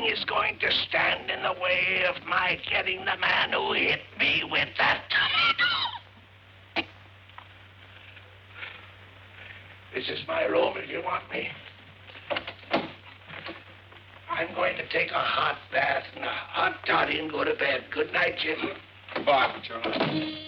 nothing is going to stand in the way of my getting the man who hit me with that tomato. This is my room if you want me. I'm going to take a hot bath and a hot toddy and go to bed. Good night, Jim. Bye, John.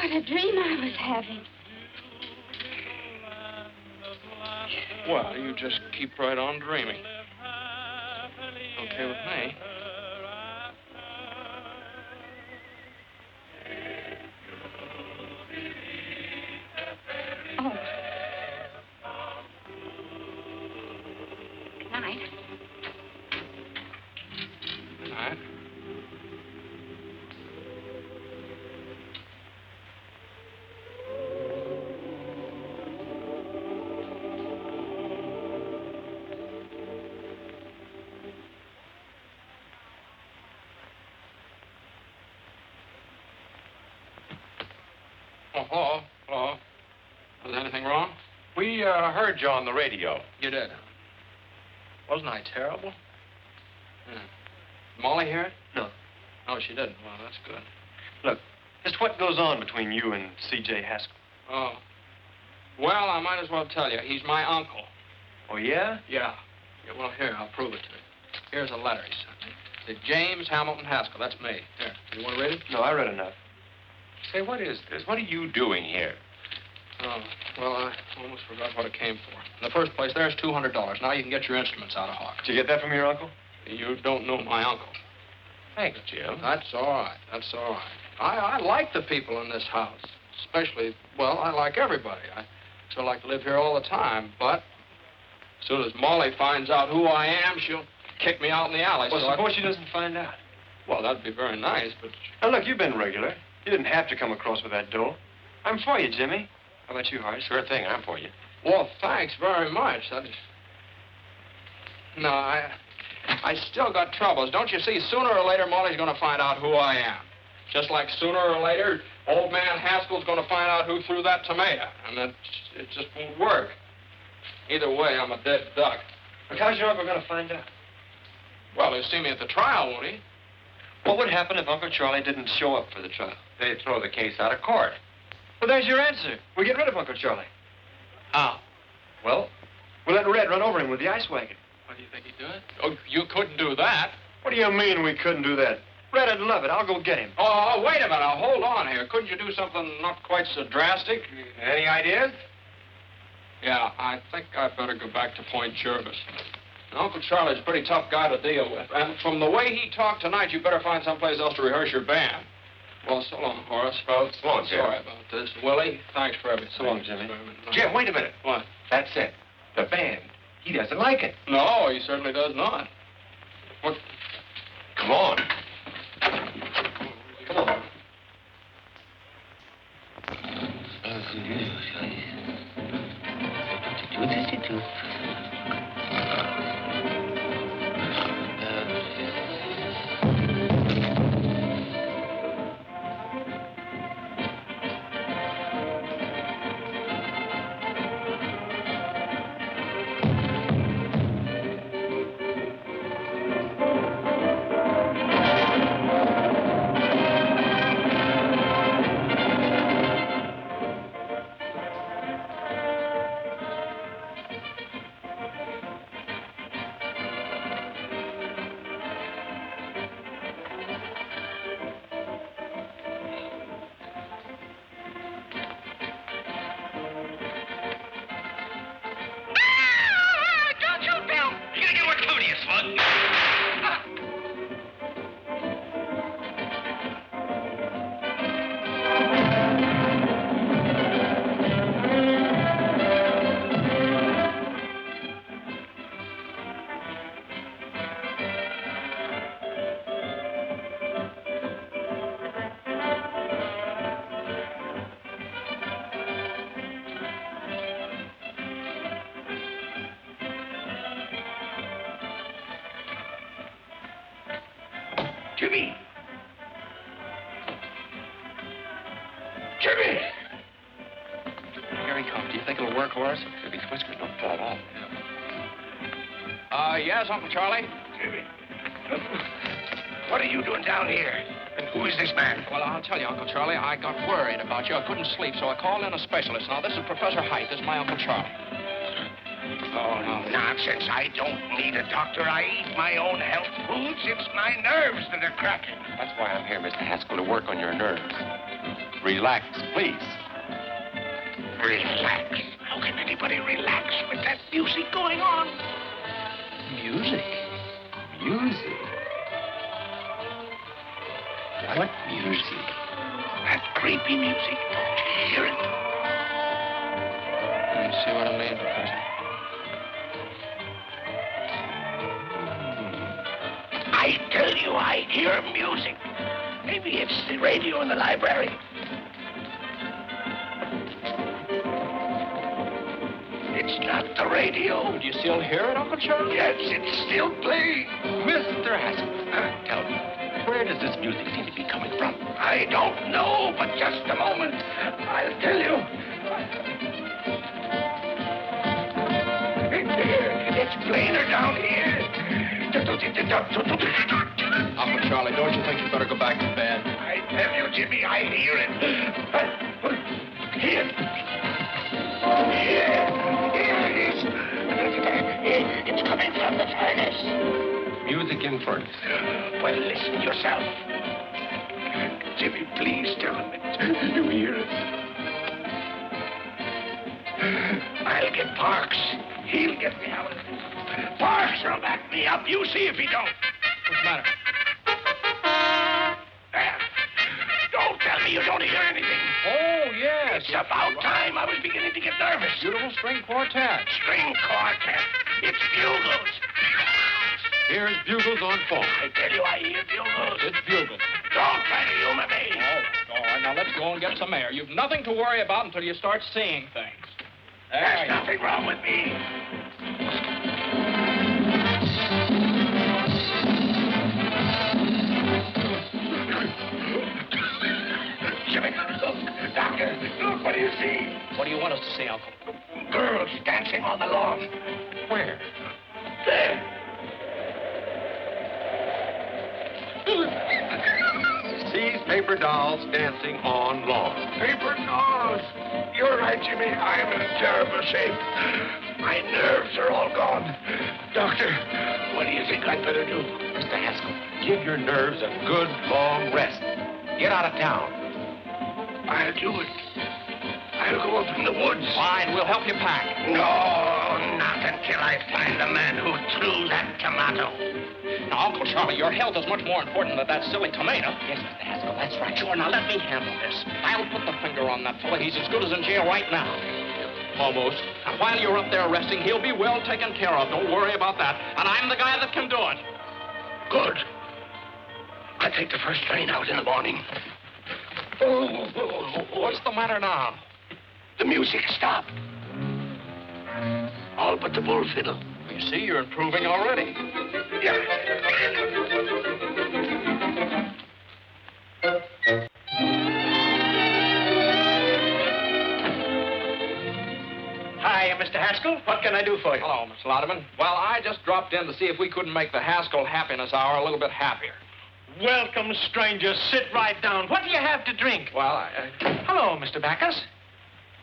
What a dream I was having. Well, you just keep right on dreaming. Okay with me. Oh. Night. Good night. Oh, hello. Hello. Was anything wrong? We heard you on the radio. You did. Wasn't I terrible? Yeah. Molly hear it? No. Oh, she didn't. Well, that's good. Look, just what goes on between you and C.J. Haskell? Oh. Well, I might as well tell you. He's my uncle. Oh, yeah? Yeah. Well, here, I'll prove it to you. Here's a letter he sent me. It's James Hamilton Haskell. That's me. Here. You want to read it? No, I read enough. Say, what is this? What are you doing here? Oh, well, I almost forgot what it came for. In the first place, there's $200. Now you can get your instruments out of Hawk. Did you get that from your uncle? You don't know my uncle. Thanks, Jim. That's all right. That's all right. I like the people in this house. Especially, well, I like everybody. I still like to live here all the time. But as soon as Molly finds out who I am, she'll kick me out in the alley. Well, so suppose she doesn't find out. Well, that'd be very nice, but... Now, look, you've been regular. You didn't have to come across with that dough. I'm for you, Jimmy. How about you, Horace? Sure thing, I'm for you. Well, thanks very much. No, I still got troubles. Don't you see, sooner or later, Molly's going to find out who I am. Just like sooner or later, old man Haskell's going to find out who threw that tomato. And it just won't work. Either way, I'm a dead duck. But how's your uncle going to find out? Well, he'll see me at the trial, won't he? What would happen if Uncle Charlie didn't show up for the trial? They'd throw the case out of court. Well, there's your answer. We get rid of Uncle Charlie. How? Well, we'll let Red run over him with the ice wagon. What do you think he'd do it? Oh, you couldn't do that. What do you mean we couldn't do that? Red would love it. I'll go get him. Oh, wait a minute. Now, hold on here. Couldn't you do something not quite so drastic? Any ideas? Yeah, I think I'd better go back to Point Jervis. Uncle Charlie's a pretty tough guy to deal with. And from the way he talked tonight, you better find someplace else to rehearse your band. Well, so long, Horace. Well, so long, Jim. Sorry about this. Willie, thanks for everything. So long, Jimmy. Jim, wait a minute. What? That's it. The band. He doesn't like it. No, he certainly does not. What? Come on. Come on. Jimmy! Jimmy! Here he comes. Do you think it'll work, Horace? If his whiskers don't fall off. Yes, Uncle Charlie? Jimmy. What are you doing down here? And who is this man? Well, I'll tell you, Uncle Charlie, I got worried about you. I couldn't sleep, so I called in a specialist. Now, this is Professor Height. This is my Uncle Charlie. Oh, nonsense. I don't need a doctor. I eat my own health foods. It's my nerves that are cracking. That's why I'm here, Mr. Haskell, to work on your nerves. Relax, please. Relax. How can anybody relax with that music going on? Music? Music? What music? That creepy music. Don't you hear it? You see what I mean, Professor? I tell you, I hear music. Maybe it's the radio in the library. It's not the radio. Do you still hear it, Uncle Charlie? Yes, it's still playing. Mr. Haskell, tell me, where does this music seem to be coming from? I don't know, but just a moment. I'll tell you. It's plainer down here. Uncle Charlie, don't you think you better go back to bed? I tell you, Jimmy, I hear it. Here. Here it is. It's coming from the furnace. Music in furnace. Well, listen yourself. Jimmy, please tell him it. You hear it? I'll get Parks. He'll get me out of this. Parks will back me up. You see if he don't. What's the matter? There. Don't tell me you don't hear anything. Oh, yes. It's about time. I was beginning to get nervous. Beautiful string quartet. String quartet. It's bugles. Here's bugles on phone. I tell you, I hear bugles. It's bugles. Don't try to humor me. All right, now let's go and get some air. You've nothing to worry about until you start seeing things. There's nothing wrong with me. Jimmy, look, Doctor, look, what do you see? What do you want us to see, Uncle? Girls dancing on the lawn. Where? There. Sees paper dolls dancing on lawn. Paper dolls. You're right, Jimmy. I'm in terrible shape. My nerves are all gone. Doctor, what do you think I'd better do? Mr. Haskell, give your nerves a good long rest. Get out of town. I'll do it. I'll go up in the woods. Fine, we'll help you pack. No, not until I find the man who threw that tomato. Now, Uncle Charlie, your health is much more important than that silly tomato. Yes, Mr. Haskell, that's right. Sure, now let me handle this. I'll put the finger on that fella. He's as good as in jail right now. Almost. And while you're up there resting, he'll be well taken care of. Don't worry about that. And I'm the guy that can do it. Good. I'll take the first train out in the morning. What's the matter now? The music stopped. All but the bull fiddle. You see, you're improving already. Yeah. Hi, Mr. Haskell. What can I do for you? Hello, Miss Lauderman. Well, I just dropped in to see if we couldn't make the Haskell Happiness Hour a little bit happier. Welcome, stranger. Sit right down. What do you have to drink? Well, Hello, Mr. Backus.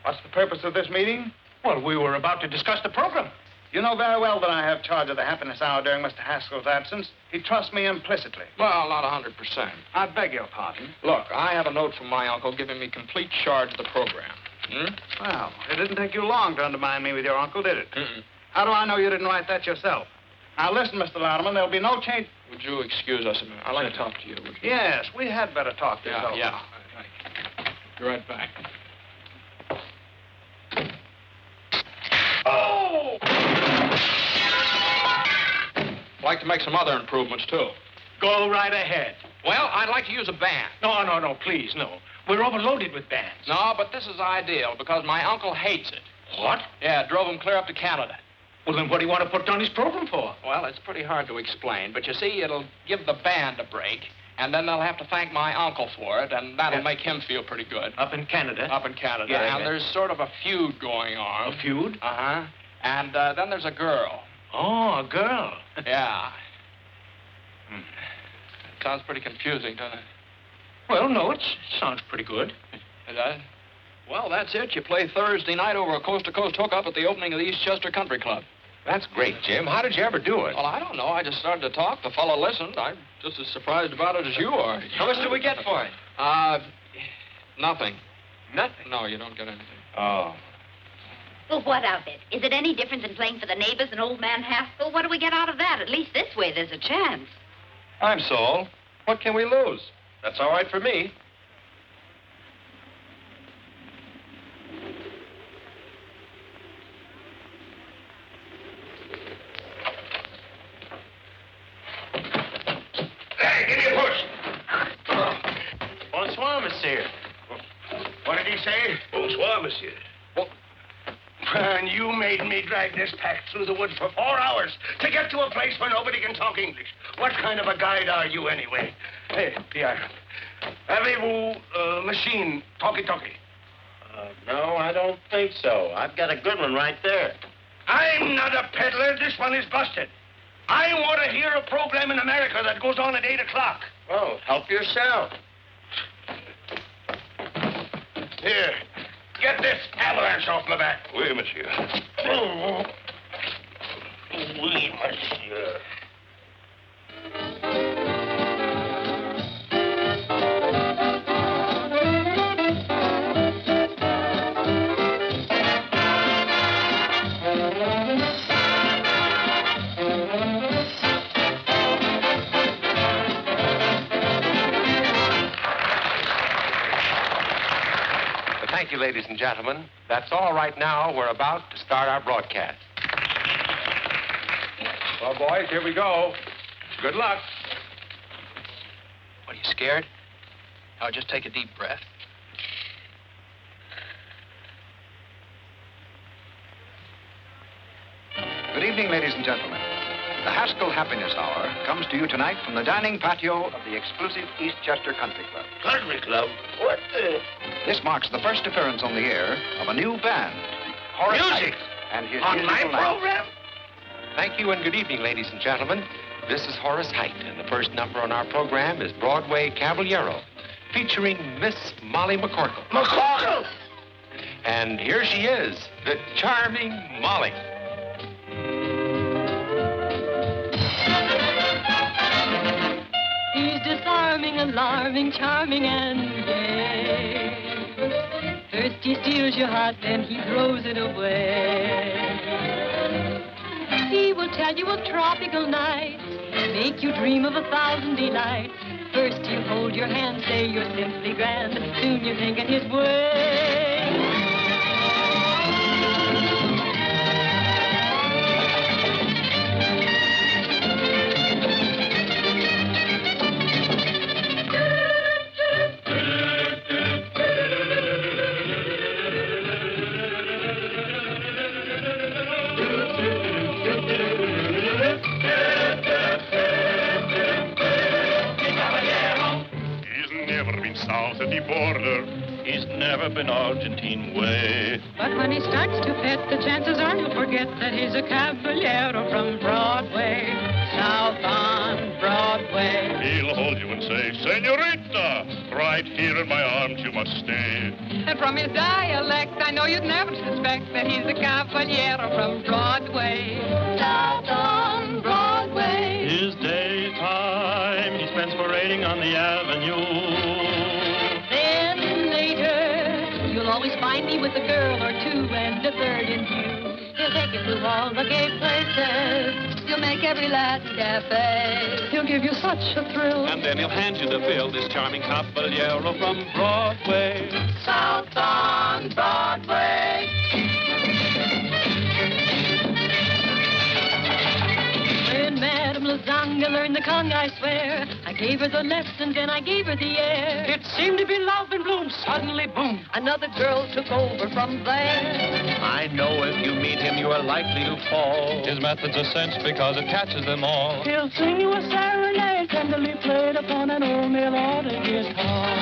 What's the purpose of this meeting? Well, we were about to discuss the program. You know very well that I have charge of the happiness hour during Mr. Haskell's absence. He trusts me implicitly. well, not 100%. I beg your pardon. Look, I have a note from my uncle giving me complete charge of the program. Well, it didn't take you long to undermine me with your uncle, did it? Mm-mm. How do I know you didn't write that yourself? Now, listen, Mr. Louderman, there'll be no change. Would you excuse us a minute? I'd like to talk to you. Would you? Yes, we had better talk this over. Yeah. Be right back. Oh! I'd like to make some other improvements, too. Go right ahead. Well, I'd like to use a band. No, please, no. We're overloaded with bands. No, but this is ideal because my uncle hates it. What? Yeah, it drove him clear up to Canada. Well, then what do you want to put on his program for? Well, it's pretty hard to explain, but you see, it'll give the band a break, and then they'll have to thank my uncle for it, and that'll make him feel pretty good. Up in Canada? Up in Canada. Yeah, and there's sort of a feud going on. A feud? Uh-huh. And then there's a girl. Oh, a girl. Yeah. Sounds pretty confusing, doesn't it? Well, no, it sounds pretty good. It does? Well, that's it. You play Thursday night over a coast-to-coast hookup at the opening of the Eastchester Country Club. That's great, Jim. How did you ever do it? Well, I don't know. I just started to talk. The fellow listened. I'm just as surprised about it as you are. How much do we get for it? Nothing. Nothing. No, you don't get anything. Oh. Well, what of it? Is it any different than playing for the neighbors and old man Haskell? What do we get out of that? At least this way there's a chance. I'm Saul. What can we lose? That's all right for me. made me drag this pack through the woods for 4 hours to get to a place where nobody can talk English. What kind of a guide are you, anyway? Hey, Pierre, avez-vous machine talkie-talkie? No, I don't think so. I've got a good one right there. I'm not a peddler. This one is busted. I want to hear a program in America that goes on at 8 o'clock. Oh, help yourself. Here, get this avalanche off my back. Oui, monsieur. Oui, monsieur. Thank you, ladies and gentlemen. That's all right now. We're about to start our broadcast. Well, boys, here we go. Good luck. What, are you scared? Now, just take a deep breath. Good evening, ladies and gentlemen. The Haskell Happiness Hour comes to you tonight from the dining patio of the exclusive Eastchester Country Club. Country Club? What the... This marks the first appearance on the air of a new band, Horace Music? Heidt and his On my musical line. program? Thank you and good evening, ladies and gentlemen. This is Horace Heidt, and the first number on our program is Broadway Caballero, featuring Miss Molly McCorkle. McCorkle? And here she is, the charming Molly. He's disarming, alarming, charming, and gay. First he steals your heart, then he throws it away. He will tell you of tropical nights, make you dream of 1,000 delights. First he'll hold your hand, say you're simply grand. Soon you're thinking his way. South of the border, he's never been Argentine way. But when he starts to pet, the chances are you'll forget that he's a caballero from Broadway, south on Broadway. He'll hold you and say, Senorita, right here in my arms you must stay. And from his dialect, I know you'd never suspect that he's a caballero from Broadway, south on Broadway. His daytime he spends parading on the avenue. You'll always find me with a girl or two and a third in view. He'll take you to all the gay places. You'll make every Latin cafe. He'll give you such a thrill. And then he'll hand you the bill, this charming caballero from Broadway. South on Broadway. When Madame Lasagna learned the conga, I swear, I gave her the lessons and I gave her the air. It seemed to be love in bloom. Suddenly, boom, another girl took over from there. I know if you meet him, you are likely to fall. His method's a cinch because it catches them all. He'll sing you a serenade tenderly played upon an old melodic guitar.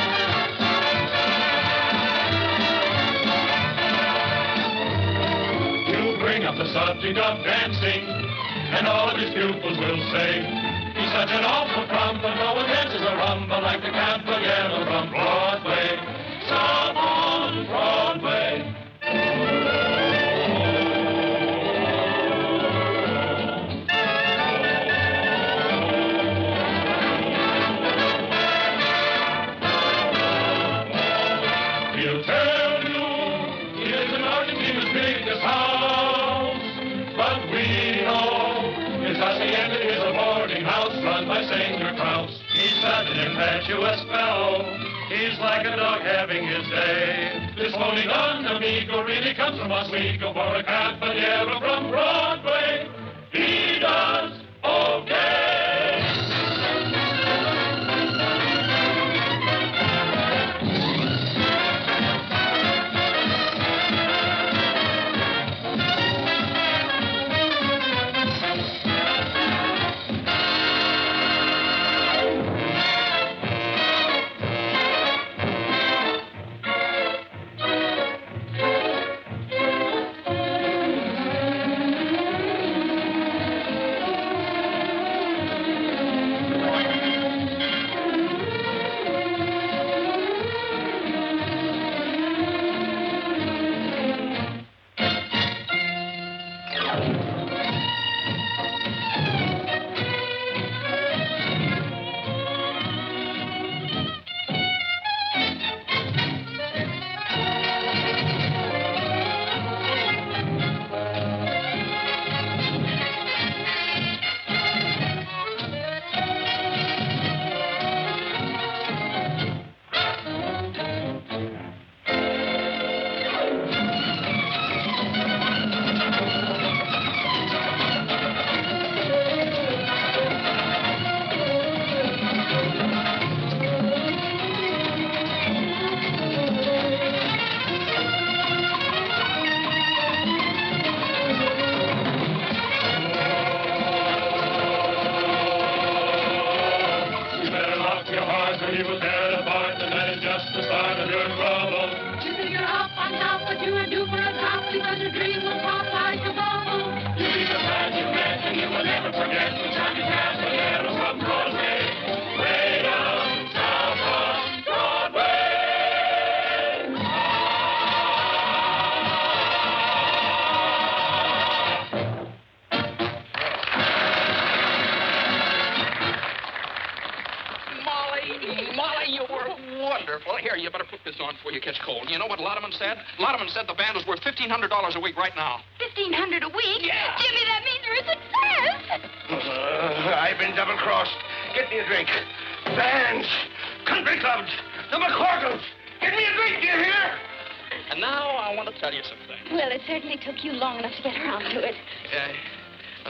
You bring up the subject of dancing, and all of his pupils will say, he's such an awful frump, but no one dances a rumba like the caballero from Broadway, south on Broadway. He'll tell you he lives in Argentina's biggest house, but we know his hacienda is a boarding house run by Senor Kraus. He's such an impetuous fellow, he's like a dog having his day. This phony Don Amigo really comes from Oswego for a caballero from Broadway. He does okay. when you will tear it apart, and that is just the start of your trouble. You think you're up on top, but you are due for a drop because your dream will pop like a bubble. You'll be the man you met, and you will never forget the time you passed the arrows from Broadway. Way down south on Broadway. Molly, you were wonderful. Here, you better put this on before you catch cold. You know what Lodeman said? Lodeman said the band was worth $1,500 a week right now. $1,500 a week? Yeah. Jimmy, that means you're a success. I've been double-crossed. Get me a drink. Bands, country clubs, the McCorkles. Get me a drink, do you hear? And now I want to tell you something. Well, it certainly took you long enough to get around to it.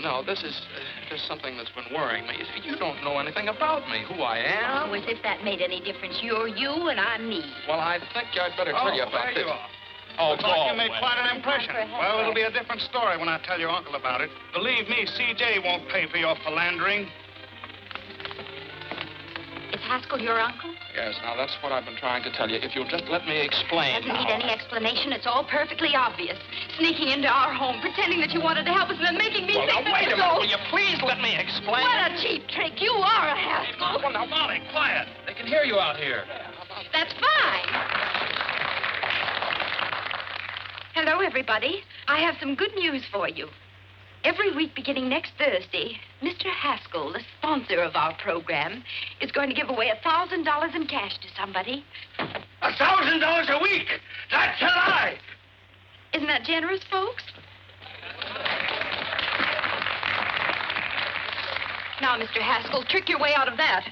No, this is just something that's been worrying me. You see, you don't know anything about me, who I am. Oh, as if that made any difference. You're you and I'm me. Well, I think I'd better tell you about there this. you are. Oh, Looks like you go made away. quite an impression. Well, it'll be a different story when I tell your uncle about it. Believe me, C.J. won't pay for your philandering. Is Haskell your uncle? Yes, now that's what I've been trying to tell you. If you'll just let me explain. Doesn't need any explanation. It's all perfectly obvious. Sneaking into our home, pretending that you wanted to help us, and then making me Well, think now, that wait a you're minute. so... Will you please let me explain? What a cheap trick. You are a Haskell. Well, now, Molly, quiet. They can hear you out here. That's fine. Hello, everybody. I have some good news for you. Every week beginning next Thursday, Mr. Haskell, the sponsor of our program, is going to give away $1,000 in cash to somebody. $1,000 a week? That's a lie. Isn't that generous, folks? Now, Mr. Haskell, trick your way out of that.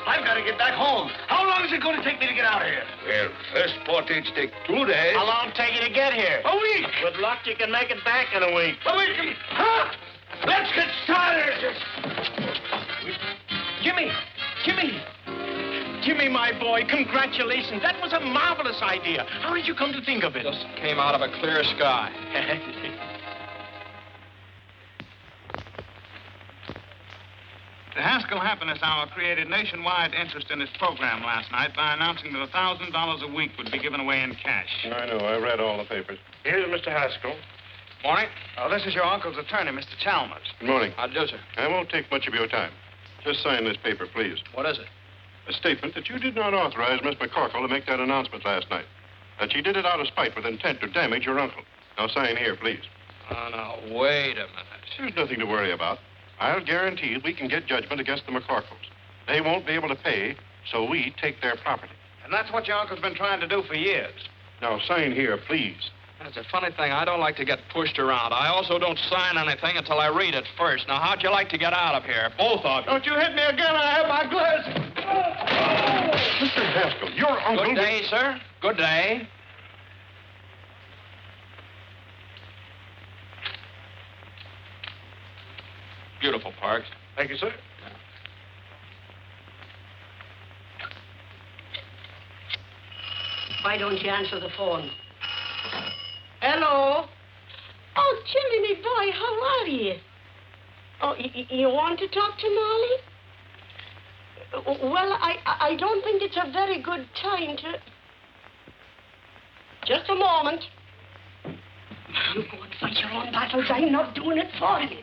I've got to get back home. How long is it going to take me to get out of here? Well, first portage take 2 days. How long take you to get here? A week. With luck, you can make it back in a week. A week? Huh? Let's get started. Jimmy, my boy, congratulations. That was a marvelous idea. How did you come to think of it? Just came out of a clear sky. The Haskell Happiness Hour created nationwide interest in its program last night by announcing that $1,000 a week would be given away in cash. I know. I read all the papers. Here's Mr. Haskell. Morning. Oh, this is your uncle's attorney, Mr. Chalmers. Good morning. How do, sir? I won't take much of your time. Just sign this paper, please. What is it? A statement that you did not authorize Miss McCorkle to make that announcement last night. That she did it out of spite with intent to damage your uncle. Now sign here, please. Oh, now, wait a minute. There's nothing to worry about. I'll guarantee we can get judgment against the McCorkles. They won't be able to pay, so we take their property. And that's what your uncle's been trying to do for years. Now sign here, please. That's a funny thing. I don't like to get pushed around. I also don't sign anything until I read it first. Now, how'd you like to get out of here? Both of you. Don't you hit me again. I have my glasses. Mr. Haskell, your uncle... Good day, sir. Good day. Beautiful, Parks. Thank you, sir. Why don't you answer the phone? Hello? Oh, Jimmy, me boy, how are you? Oh, you want to talk to Molly? Well, I don't think it's a very good time to... Just a moment. You go and fight your own battles. I'm not doing it for you.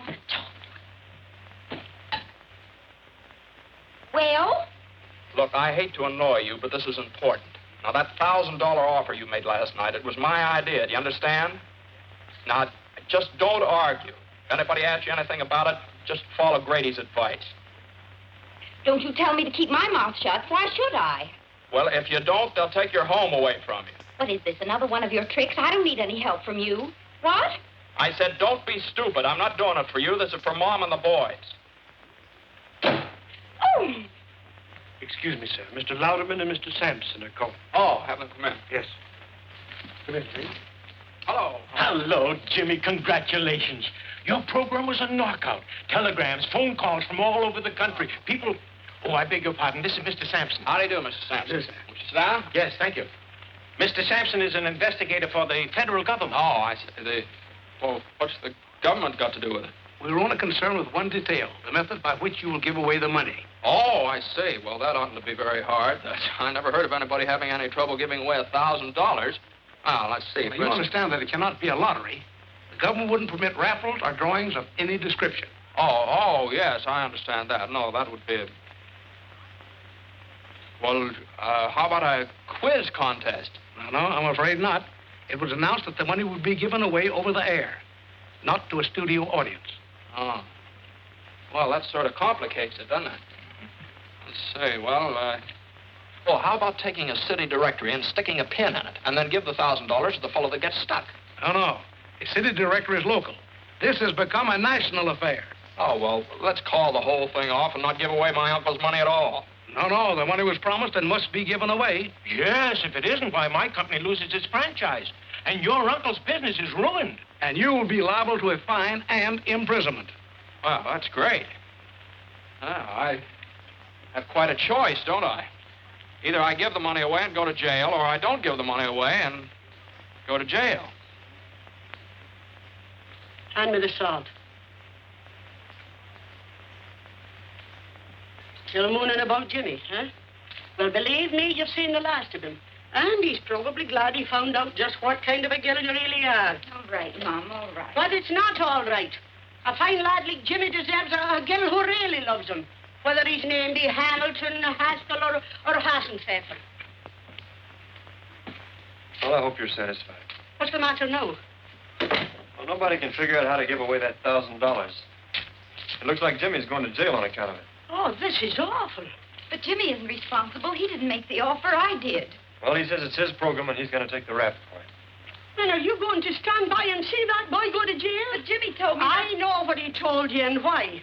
Well? Look, I hate to annoy you, but this is important. Now, that $1,000 offer you made last night, it was my idea. Do you understand? Now, just don't argue. If anybody asks you anything about it, just follow Grady's advice. Don't you tell me to keep my mouth shut. Why should I? Well, if you don't, they'll take your home away from you. What is this, another one of your tricks? I don't need any help from you. What? I said, don't be stupid. I'm not doing it for you. This is for Mom and the boys. Oh! Excuse me, sir. Mr. Louderman and Mr. Sampson are calling. Oh, have them come in. Yes. Come in, please. Hello. Hello, Jimmy. Congratulations. Your program was a knockout. Telegrams, phone calls from all over the country. People... Oh, I beg your pardon. This is Mr. Sampson. How do you do, Mr. Sampson? Yes, sir. Won't you sit down? Yes, thank you. Mr. Sampson is an investigator for the federal government. Oh, I see. Well, what's the government got to do with it? We're only concerned with one detail, the method by which you will give away the money. Oh, I see. Well, that oughtn't to be very hard. I never heard of anybody having any trouble giving away $1,000. Well, let's see. Now, you understand that it cannot be a lottery. The government wouldn't permit raffles or drawings of any description. Oh, yes, I understand that. No, that would be... Well, how about a quiz contest? No, I'm afraid not. It was announced that the money would be given away over the air, not to a studio audience. Oh. Well, that sort of complicates it, doesn't it? Let's see, well, how about taking a city directory and sticking a pin in it, and then give the $1,000 to the fellow that gets stuck? No. The city directory is local. This has become a national affair. Oh, well, let's call the whole thing off and not give away my uncle's money at all. No, the money was promised and must be given away. Yes, if it isn't, why, my company loses its franchise. And your uncle's business is ruined. And you will be liable to a fine and imprisonment. Well, that's great. I have quite a choice, don't I? Either I give the money away and go to jail, or I don't give the money away and go to jail. Hand me the salt. Still mooning about Jimmy, huh? Well, believe me, you've seen the last of him. And he's probably glad he found out just what kind of a girl you really are. All right, Mom, all right. But it's not all right. A fine lad like Jimmy deserves a girl who really loves him, whether he's named Hamilton, Haskell, or Hassenpfeffer. Well, I hope you're satisfied. What's the matter now? Well, nobody can figure out how to give away that $1,000. It looks like Jimmy's going to jail on account of it. Oh, this is awful. But Jimmy isn't responsible. He didn't make the offer. I did. Well, he says it's his program and he's going to take the rap for it. Then are you going to stand by and see that boy go to jail? But Jimmy told me... I know what he told you and why.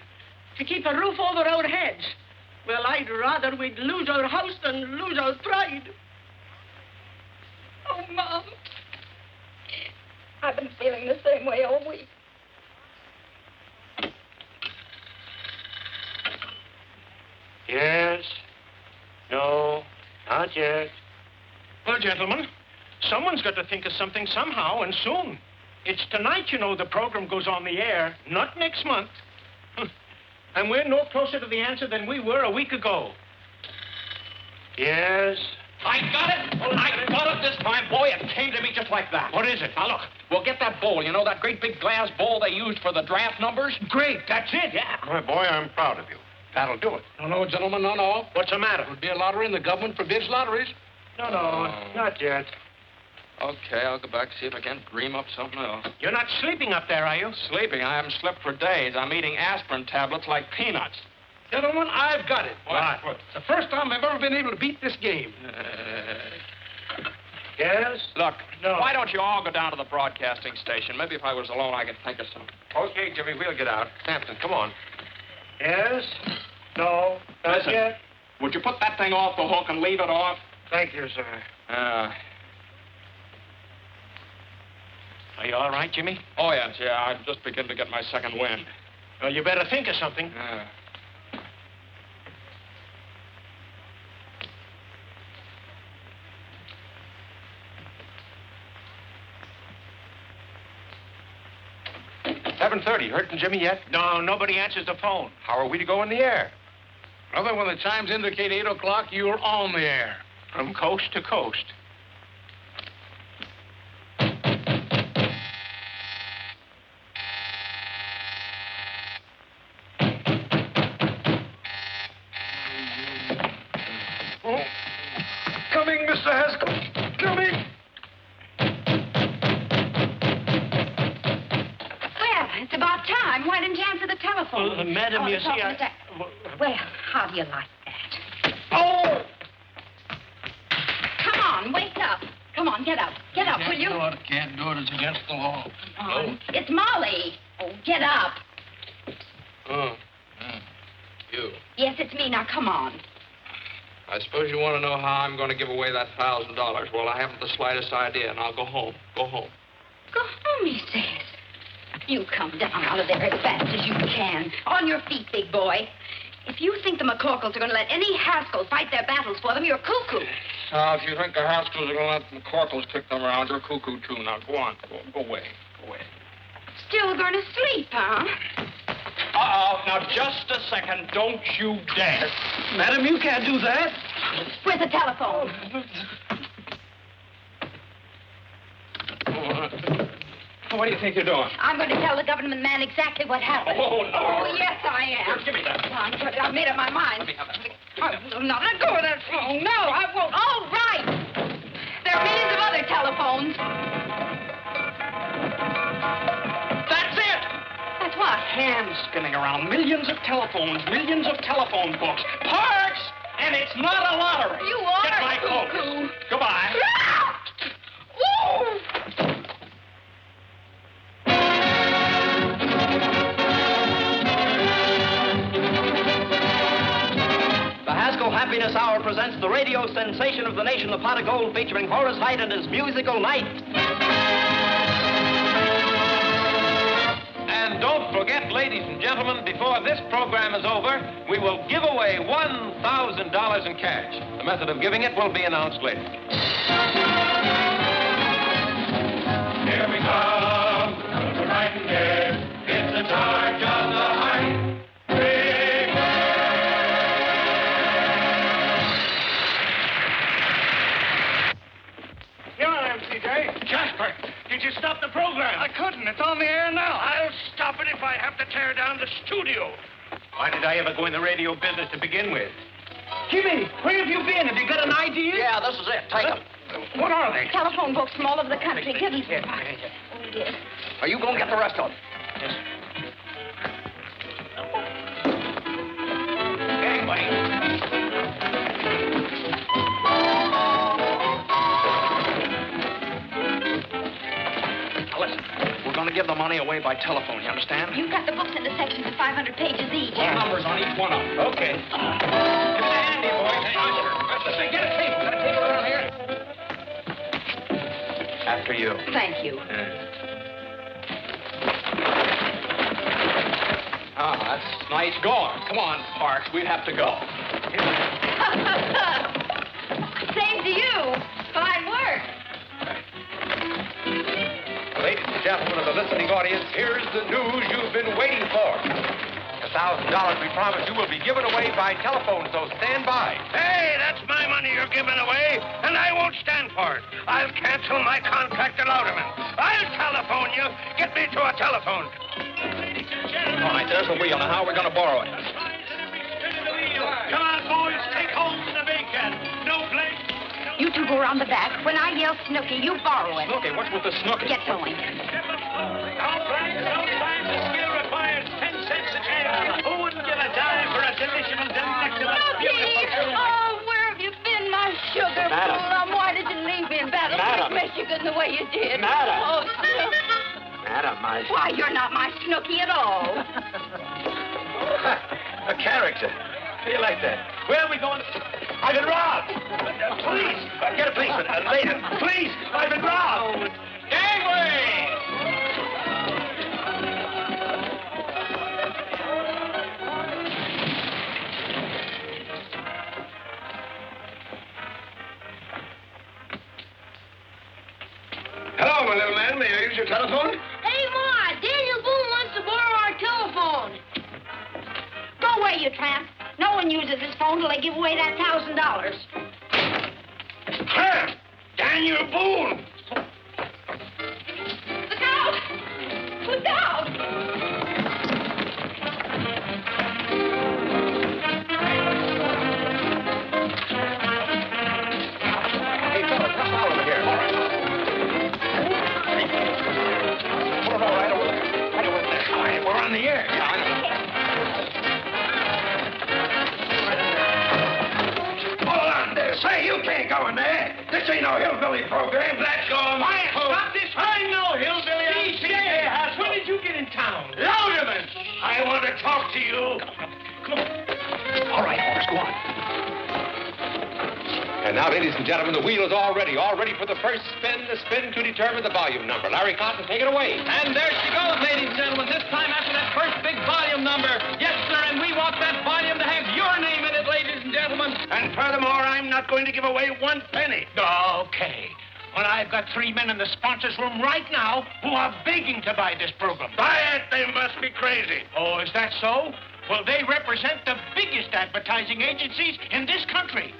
To keep a roof over our heads. Well, I'd rather we'd lose our house than lose our pride. Oh, Mom. I've been feeling the same way all week. Yes. No. Not yet. Well, gentlemen, someone's got to think of something somehow, and soon. It's tonight, you know, the program goes on the air, not next month. And we're no closer to the answer than we were a week ago. Yes. I got it! I got it this time. Boy, it came to me just like that. What is it? Now, look, we'll get that bowl. You know, that great big glass bowl they used for the draft numbers? Great, that's it, yeah. My boy, I'm proud of you. That'll do it. No, gentlemen, no. What's the matter? It would be a lottery, and the government forbids lotteries. No, not yet. Okay, I'll go back and see if I can't dream up something else. You're not sleeping up there, are you? Sleeping? I haven't slept for days. I'm eating aspirin tablets like peanuts. Gentlemen, I've got it. What? It's the first time I've ever been able to beat this game. Yes? Look, No. why don't you all go down to the broadcasting station? Maybe if I was alone, I could think of something. Okay, Jimmy, we'll get out. Sampson, come on. Yes? No? Not Listen, yet? would you put that thing off the hook and leave it off? Thank you, sir. Are you all right, Jimmy? Oh, yes, yeah. I'm just beginning to get my second wind. Well, you better think of something. $7:30. Heard from Jimmy yet? No, nobody answers the phone. How are we to go in the air? Brother, when the chimes indicate 8 o'clock, you're on the air. From coast to coast. Oh. Coming, Mr. Haskell. Coming. Well, it's about time. Why didn't you answer the telephone? Madam, you it's see, all Mr. Well, how do you like that? Oh! Come on, wake up. Come on, get up. Get up, will you? Can't do it. It's against the law. Come on. It's Molly. Oh, get up. You. Yes, it's me. Now, come on. I suppose you want to know how I'm going to give away that $1,000. Well, I haven't the slightest idea, and I'll go home. Go home. Go home, he says. You come down out of there as fast as you can. On your feet, big boy. If you think the McCorkles are going to let any Haskell fight their battles for them, you're cuckoo. Now, if you think the Haskells are going to let the McCorkles kick them around, you're cuckoo, too. Now, go on. Go away. Go away. Still going to sleep, huh? Now, just a second. Don't you dare. Madam, you can't do that. Where's the telephone? What do you think you're doing? I'm going to tell the government man exactly what happened. Oh, no. Oh, yes, I am. Here, give me that. I've made up my mind. I'm not let go of that phone. No, I won't. Oh, right. There are millions of other telephones. That's it. That's what? Hands spinning around. Millions of telephones, millions of telephone books. Parks! And it's not a lottery. You are Get my coat. cuckoo. Goodbye. Woo! The Haskell Happiness Hour presents the radio sensation of the nation, The Pot of Gold, featuring Horace Heidt and his musical night. And don't forget, ladies and gentlemen, before this program is over, we will give away $1,000 in cash. The method of giving it will be announced later. Here we come, the right game. It's the charge of the Height. Here I am, CJ. Jasper, did you stop the program? I couldn't. It's on the air now. I'll stop it if I have to tear down the studio. Why did I ever go in the radio business to begin with? Jimmy, where have you been? Have you got an idea? Yeah, this is it. Take them. What are they? Telephone books from all over the country. Give them some. Oh, yes. Are you going to get the rest of them? Gang, buddy. Now, listen, we're going to give the money away by telephone, you understand? You've got the books in the sections of 500 pages each. What numbers on each one of them? Okay. Give me the handy, boys. Listen, get a table. Got a table around here? After you. Thank you. Oh, that's nice going. Come on, Parks. We have to go. Same to you. Fine work. Ladies and gentlemen of the listening audience, here's the news you've been waiting for. The $1,000 we promised you will be given away by telephone, so stand by. Hey, that's my money you're giving away, and I won't stand for it. I'll cancel my contract to Louderman. I'll telephone you. Get me to a telephone. All right, there's the wheel. Now, how are we going to borrow it? Come on, boys, take hold of the bacon. No blame. You two go around the back. When I yell Snooky, you borrow it. Snooky? What's with the Snooky? Get going. Sometimes the skill requires 10 cents a can. Who wouldn't give a dime for a delicious and delectable, beautiful... Oh, where have you been, my sugar Madam. plum? Why did you leave me in Battle Madam. Creek, Michigan, the way you did? Madam. Oh, Snooky. Madam, Why, you're not my Snooky at all. A character. How do you like that? Where are we going? I've been robbed. Please, get a policeman. Later. Please, I've been robbed. Gangway! Hello, my little man. May I use your telephone? Hey, Ma, Daniel Boone wants to borrow our telephone. Go away, you tramp. No one uses his phone till they give away that $1,000. Tramp! Daniel Boone! Look out! Look out! Hey, fellas, come out over here. All right. Put it all right over there. Right over there. All right, we're on the air. Yeah, I know. Hold on there. Say, you can't go in there. This ain't no hillbilly program. Let's go. Quiet, stop this. I'm no hillbilly. When did you get in town? Louderman! I want to talk to you. All right, Horace, go on. And now, ladies and gentlemen, the wheel is all ready for the first spin, the spin to determine the volume number. Larry Cotton, take it away. And there she goes, ladies and gentlemen. This time after that first big volume number. Yes, sir, and we want that volume to have your name in it, ladies and gentlemen. And furthermore, I'm not going to give away one penny. Okay. when I've got 3 men in the sponsors' room right now who are begging to buy this program. Buy it? They must be crazy. Oh, is that so? Well, they represent the biggest advertising agencies in this country.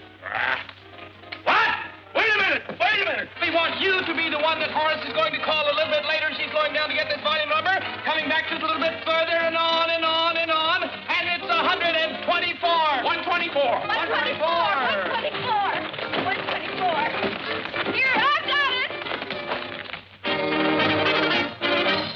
What? Wait a minute. We want you to be the one that Horace is going to call a little bit later. She's going down to get this volume number, coming back just a little bit further and on and on and on. And it's 124. 124. 124. Here, I've got it.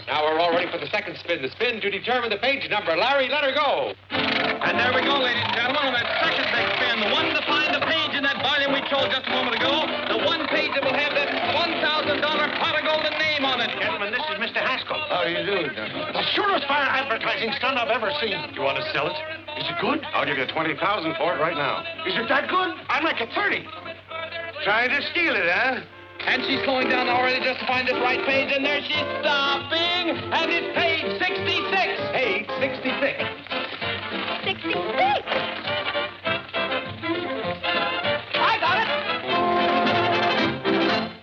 Now we're all ready for the second spin. The spin to determine the page number. Larry, let her go. And there we go, ladies and gentlemen, on that second big spin. The one to find the page in that volume we chose just a moment ago. The one page that will have that $1,000 pot of golden name on it. Gentlemen, this is Mr. Haskell. How do you do, gentlemen? The surest fire advertising stunt I've ever seen. You want to sell it? Is it good? I'll give you $20,000 for it right now. Is it that good? I'd like it 30. Trying to steal it, huh? And she's slowing down already just to find this right page, and there she's stopping, and it's page 66. Page 66. 66. I got it.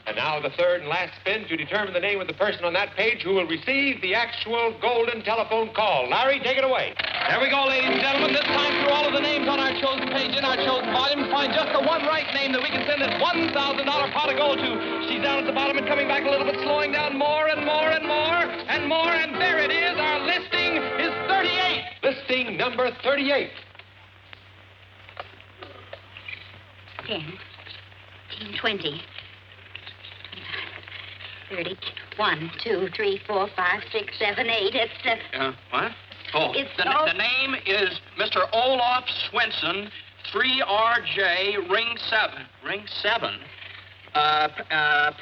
And now the third and last spin to determine the name of the person on that page who will receive the actual golden telephone call. Larry, take it away. There we go, ladies and gentlemen. This time through all of the names on our chosen page in our chosen volume, find just the one right name that we can send that $1,000 pot of gold to. She's down at the bottom and coming back a little bit, slowing down more and more and more and more, and there it is. Our listing is 38. Listing number 38. 10, 20, 30, 1, 2, 3, 4, 5, 6, 7, 8. It's What? Oh, It's the name is Mr. Olaf Swenson, 3RJ, Ring 7. Ring 7?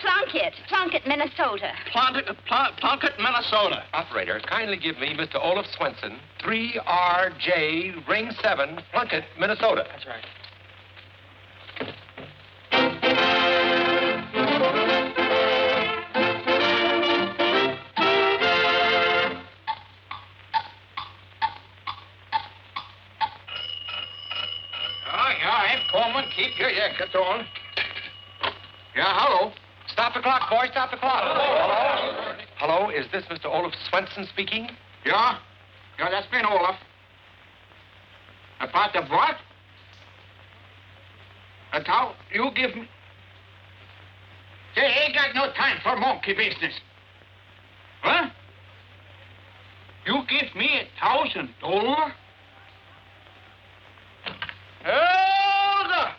Plunkett, Minnesota. Plunkett, Minnesota. Operator, kindly give me Mr. Olaf Swenson, 3RJ, Ring 7, Plunkett, Minnesota. That's right. Coleman, keep your jackets on. Yeah, hello. Stop the clock, boy, stop the clock. Hello? Hello, is this Mr. Olaf Swenson speaking? Yeah? Yeah, that's been Olaf. About the what? That's how you give me... Say, ain't got no time for monkey business. Huh? You give me $1,000? Hold up!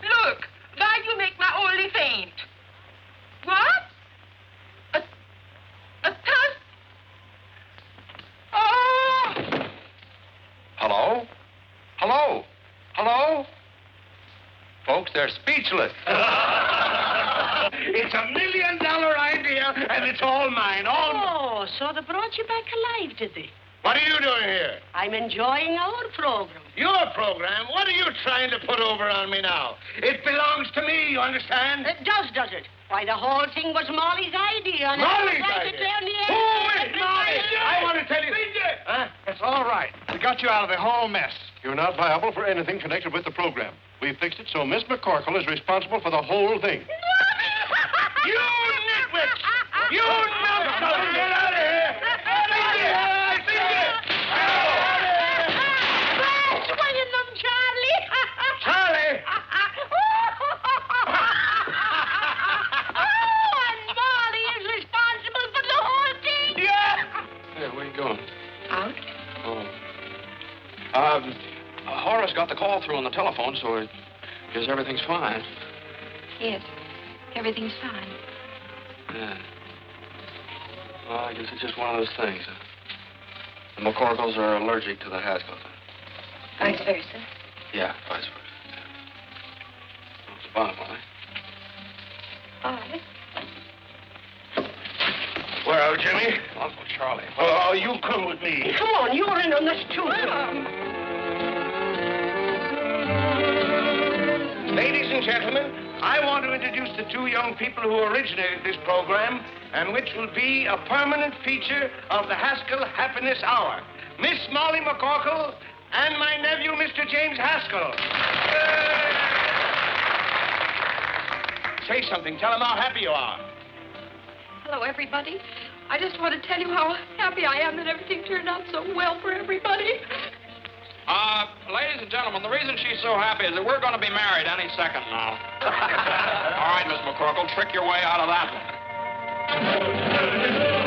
Look, now you make my only faint. What? A thousand? Oh! Hello? Hello? Hello? Folks, they're speechless. It's $1 million idea, and it's all mine, all mine. Oh, so they brought you back alive, did they? What are you doing here? I'm enjoying our program. Your program? What are you trying to put over on me now? It belongs to me, you understand? It does it? Why, the whole thing was Molly's idea. And Molly's I idea? play on the air. Who is Molly? I want to tell you. Huh? It's all right. We got you out of the whole mess. You're not liable for anything connected with the program. We fixed it so Miss McCorkle is responsible for the whole thing. You nitwits! You numbskulls! Get out of here! Swinging them, Charlie. Charlie! And Molly is responsible for the whole thing. Yeah! Yeah, where you going? Out? Oh. Horace got the call through on the telephone, so I guess everything's fine. Yes, everything's fine. Yeah. Well, I guess it's just one of those things. The McCorkles are allergic to the Haskells. Vice versa. Yeah, vice versa. Yeah. What's the bottom, Molly? Bye. Where are we, Jimmy? Uncle Charlie. Oh, you come with me. Come on, you're in on this too. Ladies and gentlemen, I want to introduce the two young people who originated this program and which will be a permanent feature of the Haskell Happiness Hour. Miss Molly McCorkle and my nephew, Mr. James Haskell. Say something. Tell them how happy you are. Hello, everybody. I just want to tell you how happy I am that everything turned out so well for everybody. Ladies and gentlemen, the reason she's so happy is that we're going to be married any second now. All right, Miss McCorkle, trick your way out of that one.